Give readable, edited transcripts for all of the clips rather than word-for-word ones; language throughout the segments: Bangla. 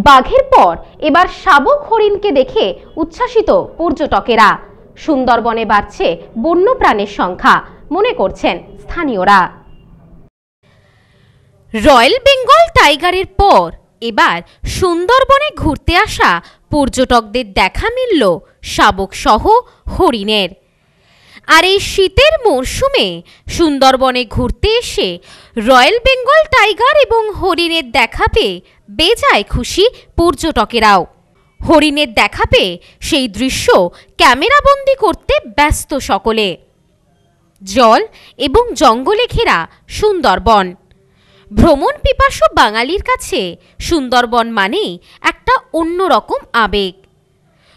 বাঘের পর এবার শাবক হরিণকে দেখে উচ্ছ্বাসিত পর্যটকেরা। সুন্দরবনে বাড়ছে বন্যপ্রাণীর সংখ্যা, মনে করছেন স্থানীয়রা। রয়্যাল বেঙ্গল টাইগারের পর এবার সুন্দরবনে ঘুরতে আসা পর্যটকদের দেখা মিলল শাবক সহ হরিণের। আর এই শীতের মরশুমে সুন্দরবনে ঘুরতে এসে রয়্যাল বেঙ্গল টাইগার এবং হরিণের দেখা পেয়ে বেজায় খুশি পর্যটকেরাও। হরিণের দেখা পেয়ে সেই দৃশ্য ক্যামেরাবন্দি করতে ব্যস্ত সকলে। জল এবং জঙ্গলে ঘেরা সুন্দরবন, ভ্রমণ পিপাসু বাঙালির কাছে সুন্দরবন মানেই একটা অন্যরকম আবেগ।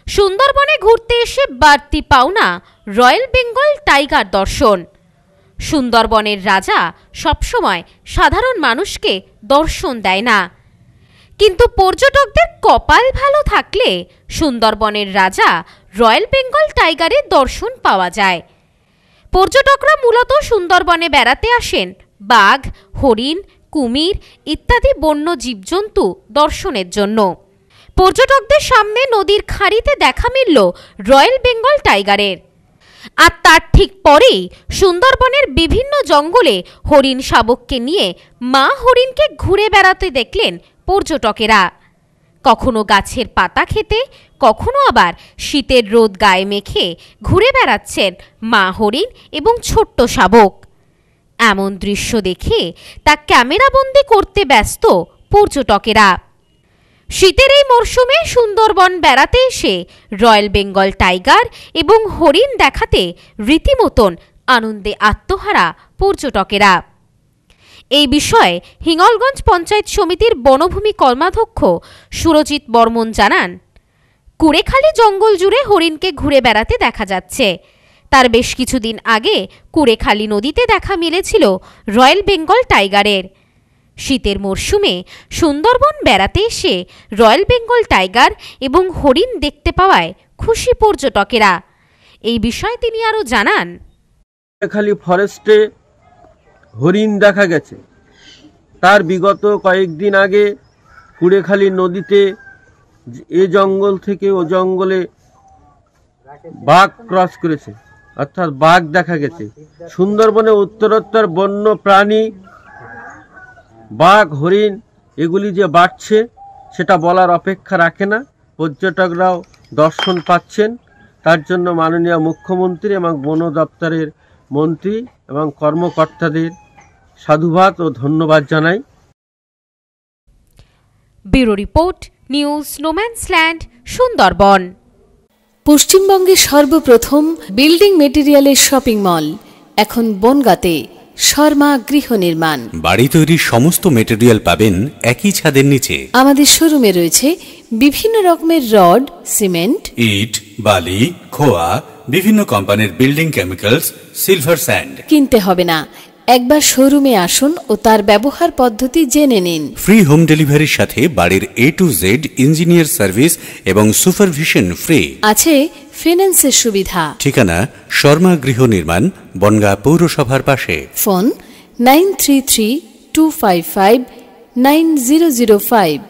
সুন্দরবনে ঘুরতে এসে বাড়তি পাওনা রয়্যাল বেঙ্গল টাইগার দর্শন। সুন্দরবনের রাজা সবসময় সাধারণ মানুষকে দর্শন দেয় না, কিন্তু পর্যটকদের কপাল ভালো থাকলে সুন্দরবনের রাজা রয়্যাল বেঙ্গল টাইগারের দর্শন পাওয়া যায়। পর্যটকরা মূলত সুন্দরবনে বেড়াতে আসেন বাঘ, হরিণ, কুমির ইত্যাদি বন্য জীবজন্তু দর্শনের জন্য। পর্যটকদের সামনে নদীর খাঁড়িতে দেখা মিলল রয়্যাল বেঙ্গল টাইগারের। আর তার ঠিক পরেই সুন্দরবনের বিভিন্ন জঙ্গলে হরিণ শাবককে নিয়ে মা হরিণকে ঘুরে বেড়াতে দেখলেন পর্যটকেরা। কখনো গাছের পাতা খেতে, কখনো আবার শীতের রোদ গায়ে মেখে ঘুরে বেড়াচ্ছেন মা হরিণ এবং ছোট্ট শাবক। এমন দৃশ্য দেখে তা ক্যামেরাবন্দি করতে ব্যস্ত পর্যটকেরা। শীতের এই মরশুমে সুন্দরবন বেড়াতে এসে রয়্যাল বেঙ্গল টাইগার এবং হরিণ দেখাতে রীতিমতন আনন্দে আত্মহারা পর্যটকেরা। এই বিষয়ে হিঙ্গলগঞ্জ পঞ্চায়েত সমিতির বনভূমি কর্মাধ্যক্ষ সুরজিৎ বর্মন জানান, কুড়েখালি জঙ্গল জুড়ে হরিণকে ঘুরে বেড়াতে দেখা যাচ্ছে। তার বেশ কিছুদিন আগে কুড়েখালি নদীতে দেখা মিলেছিল রয়্যাল বেঙ্গল টাইগারের। শীতের মরশুমে সুন্দরবন বেড়াতে এসে রয়্যাল বেঙ্গল টাইগার এবং হরিণ দেখতে পাওয়ায় খুশি পর্যটকেরা। এই বিষয়ে তিনি আরও জানান, কুড়েখালি ফরেস্টে হরিণ দেখা গেছে। তার বিগত কয়েকদিন আগে কুড়েখালি নদীতে এ জঙ্গল থেকে ও জঙ্গলে বাঘ ক্রস করেছে, অর্থাৎ বাঘ দেখা গেছে। সুন্দরবনে উত্তরোত্তর বন্য প্রাণী বাঘ, হরিণ এগুলি যে বাড়ছে সেটা বলার অপেক্ষা রাখে না। পর্যটকরাও দর্শন পাচ্ছেন। তার জন্য মাননীয় মুখ্যমন্ত্রী এবং বন দপ্তরের মন্ত্রী এবং কর্মকর্তাদের সাধুবাদ ও ধন্যবাদ জানাই। Bureau report, news no man's land, Sundarban. পশ্চিমবঙ্গের সর্বপ্রথম বিল্ডিং মেটেরিয়ালের শপিং মল এখন বনগাঁতে। শর্মা গৃহ নির্মাণ, বাড়ি তৈরির সমস্ত মেটেরিয়াল পাবেন একই ছাদের নিচে। আমাদের শোরুমে রয়েছে বিভিন্ন রকমের রড, সিমেন্ট, ইট, বালি, খোয়া, বিভিন্ন কোম্পানির বিল্ডিং কেমিক্যালস, সিলভার স্যান্ড। কিনতে হবে না, একবার শোরুমে আসুন ও তার ব্যবহার পদ্ধতি জেনে নিন। ফ্রি হোম ডেলিভারির সাথে বাড়ির A to Z engineer service এবং সুপারভিশন ফ্রি। আছে ফিন্যান্সের সুবিধা। ঠিকানা শর্মা গৃহ নির্মাণ, বনগাঁ পৌরসভার পাশে। ফোন 9332559005।